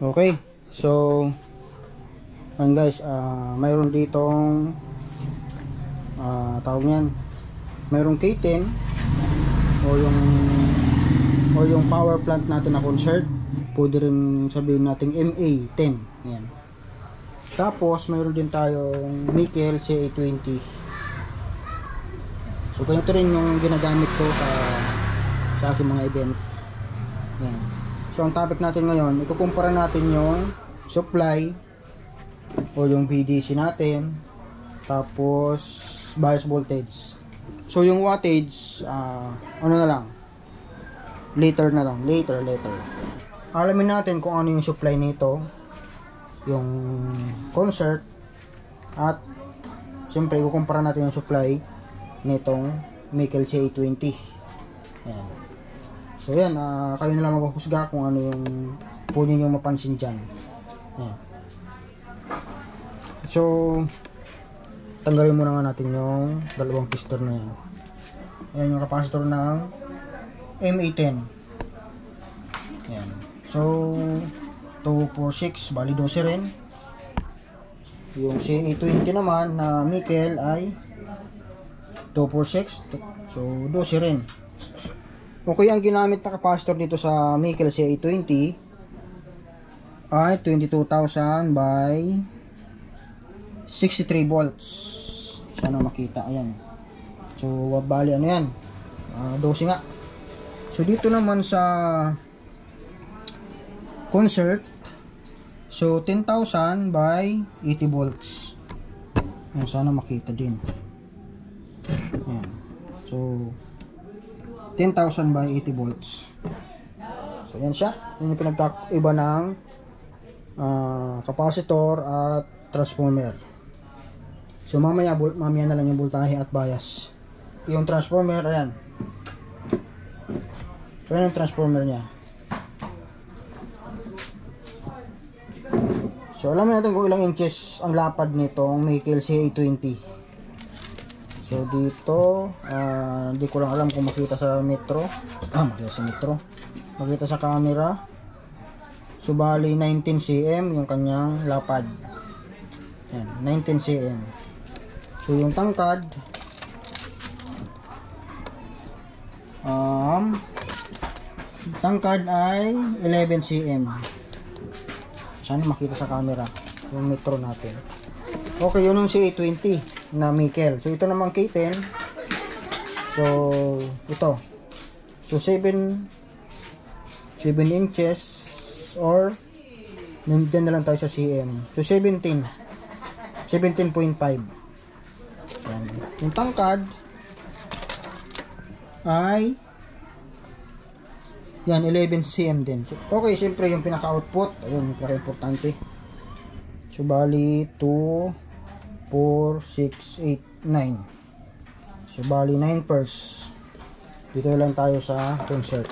Okay, so guys, mayroon ditong tawag niyan, mayroong K10 o yung power plant natin na concert, pwede rin sabihin nating MA10. Yan. Tapos mayroon din tayong Mikel CA20. So ganito rin yung ginagamit ko sa aking mga event. Yan. So ang topic natin ngayon, ikukumpara natin yung supply o yung VDC natin, tapos bias voltage. So yung wattage, ano na lang, later na lang, later. Alamin natin kung ano yung supply nito, yung concert, at siyempre ikukumpara natin yung supply nitong Mikel CA20. Ayan. So yan, kayo na lang maghusga kung ano yung pwede nyo mapansin dyan. Ayan. So tanggalin muna nga natin yung dalawang piston na yan. Ayan yung capacitor ng MA10. Ayan. So 246 bali 12 rin. Yung CA20 naman na Mikel ay 246, so 12 rin. Okay, ang ginamit na capacitor dito sa Mikel CA20 ay 22,000 by 63 volts. Sana makita. Ayan. So bali ano yan, 12 nga. So dito naman sa concert, so 10,000 by 80 volts. Ayan, sana makita din. Ayan. So 10,000 by 80 volts. So yan siya. Yan yung pinagkaiba ng capacitor at transformer. So mamaya na lang yung voltahe at bias. Yung transformer, ayan. So yan yung transformer nya. So alam natin kung ilang inches ang lapad nitong Mikel CA20. So dito, hindi ko lang alam kung makita sa metro. Makita sa camera. So bali 19 cm yung kanyang lapad. Ayan, 19 cm. So yung tangkad, ay 11 cm. Sana makita sa camera yung metro natin. Okay, yun yung CA20 na Mikel. So ito naman K10. So ito. So 7 inches, or nandiyan na lang tayo sa cm. So 17.5. Yan. Yung tangkad ay yan, 11 cm din. So, okay, siyempre yung pinaka-output, ayun, pinaka-importante. So bali 2, 4, 6, 8, 9. So bali 9 pairs. Dito lang tayo sa concert.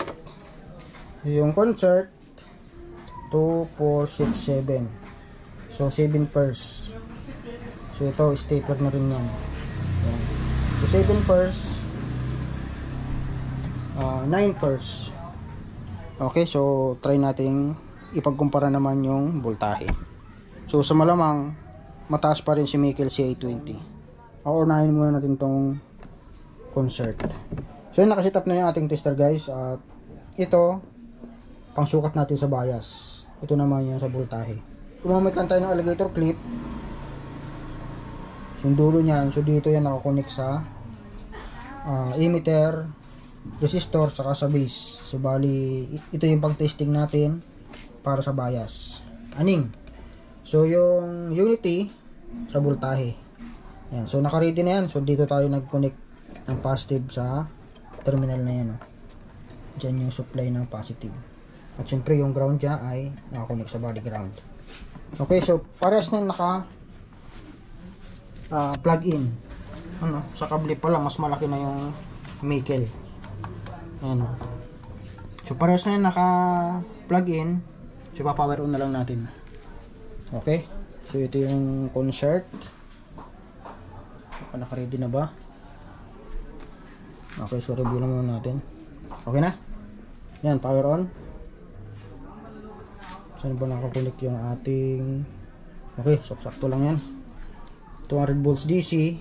Yung concert 2, 4, 6, 7. So 7 pairs. So ito stapler na rin yan. So 7 pairs, 9 pairs. Okay, so try nating ipagkumpara naman yung voltahe. So sa malamang mataas pa rin si Mikel CA20. Unahin muna natin tong concert. So yun, nakasit up na yung ating tester guys. At ito pangsukat natin sa bias. Ito naman yung sa voltahe. Gumamit lang tayo ng alligator clip. Yung dulo niyan, so dito yan nakakonect sa emitter, resistor, saka sa base. So bali ito yung pang testing natin para sa bias. Aning. So yung unity sa voltahe. Yan. So naka-ready na yan. So dito tayo nag-connect ng positive sa terminal na yan. Diyan yung supply ng positive. At syempre yung ground dyan ay naka-connect sa body ground. Okay, so parehas na naka plug in. Sa kable pa lang mas malaki na yung Mikel. Ayan. So parehas na naka plug in. So pa-power on na lang natin. Okay. So ito yung concert. Naka-ready na ba? Okay, so review na muna natin. Okay na? Yan, power on. Saan ba nakakunik yung ating, okay, sakto lang yan. 200 volts DC,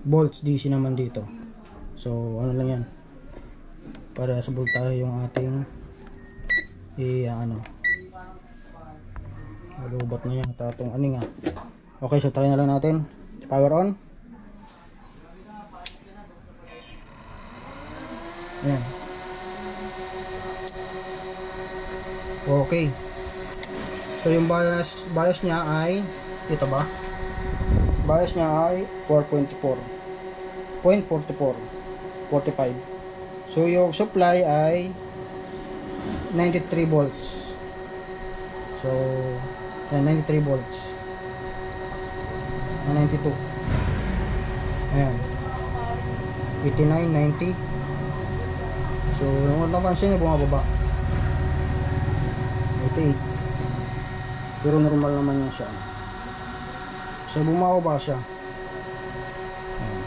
volts DC naman dito. So ano lang yan, para sa voltahe yung ating malubat na yan tatong aning nga. Okay, so try na lang natin. Power on. Ayan. Okay. So yung bias niya ay ito ba? Bias niya ay 4.44. 45. So yung supply ay 93 volts. So yan, 93 volts. 92. Ayan. 89, 90. So yung napansin niya bumababa. 88. Pero normal naman yan siya. So bumababa siya. Ayan.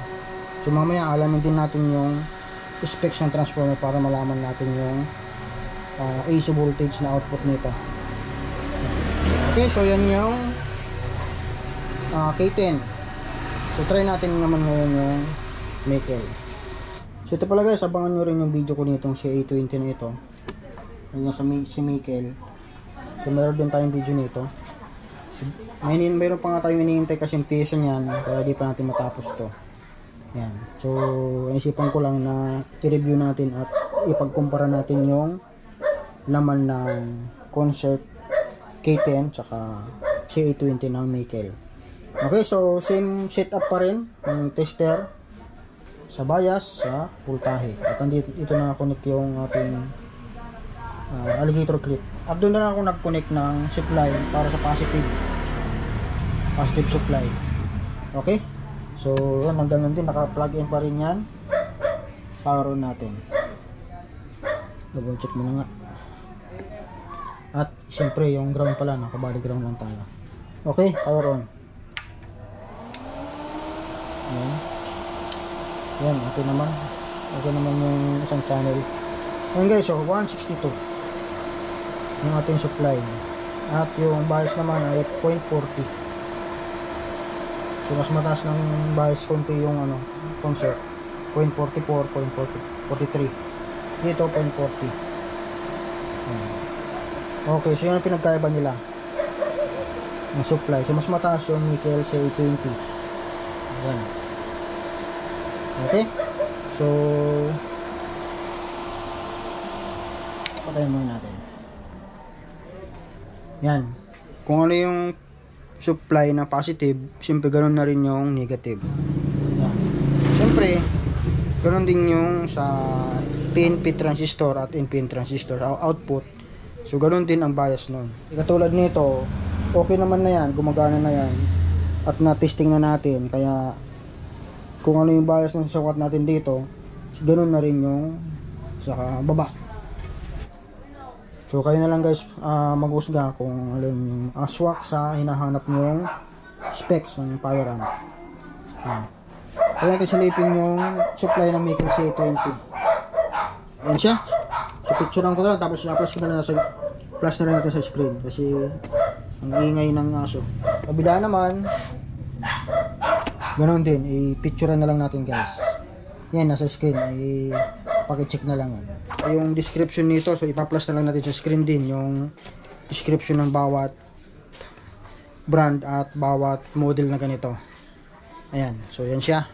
So mamaya alamin din natin yung specs ng transformer para malaman natin yung AC voltage na output nito. Okay, so yan yung K10. So try natin naman ngayon yung nickel. So ito pala guys, abangan nyo rin yung video ko nitong CA20 na ito. Yung si nickel. So meron din tayong video nito. So, mayroon pa nga tayong iniintay kasi yung pyesa niyan, kaya di pa natin matapos to. Yan. So naisipan ko lang na i-review natin at ipagkumpara natin yung laman ng Concert K10 tsaka CA20 ng nickel. Okay, so same setup pa rin ng tester sa bias, sa voltahe. At ito na connect yung ating alligator clip. At doon na ako nag-connect ng supply para sa positive supply. Okay, so hanggang nun din naka-plug in pa rin yan. Power on natin. Double check muna nga. At siyempre yung ground pala, nakabali ground lang tayo. Okay, power on. Ayan. Yan, okay naman. Okay naman yung isang channel. Ayan guys, so 162 yung ating supply. At yung bias naman ay 0.40. So mas mataas ng bias konti yung Concert. 0.44, 0.43. Dito 0.40. Okay, so yun ang pinagkaiba nila ng supply. So mas mataas yung nickel CA20. Ayan. Okay, so patayin muna natin. Yan, kung ano yung supply na positive, siyempre ganoon na rin yung negative. Yan. Siyempre ganoon din yung sa PNP transistor at NPN transistor output. So ganoon din ang bias nun. Katulad nito, okay naman na yan, gumagana na yan at na-testing na natin, kaya kung ano yung bias na sasukat natin dito, so ganun na rin yung sa baba. So kayo na lang guys maghusga kung ano yung aswak sa hinahanap nyong specs ng power amp. Kaya natin silipin yung supply ng nickel CA20. Yan siya. So picturean ko na lang, tapos flash ko na lang flash na rin natin sa screen kasi ang ingay ng aso. Kabila naman ganon din, i-picturean na lang natin guys. Yan, nasa screen, paki-check na lang yan. Yung description nito, so ipa-plus na lang natin sa screen din yung description ng bawat brand at bawat model na ganito. Ayan, so yan siya.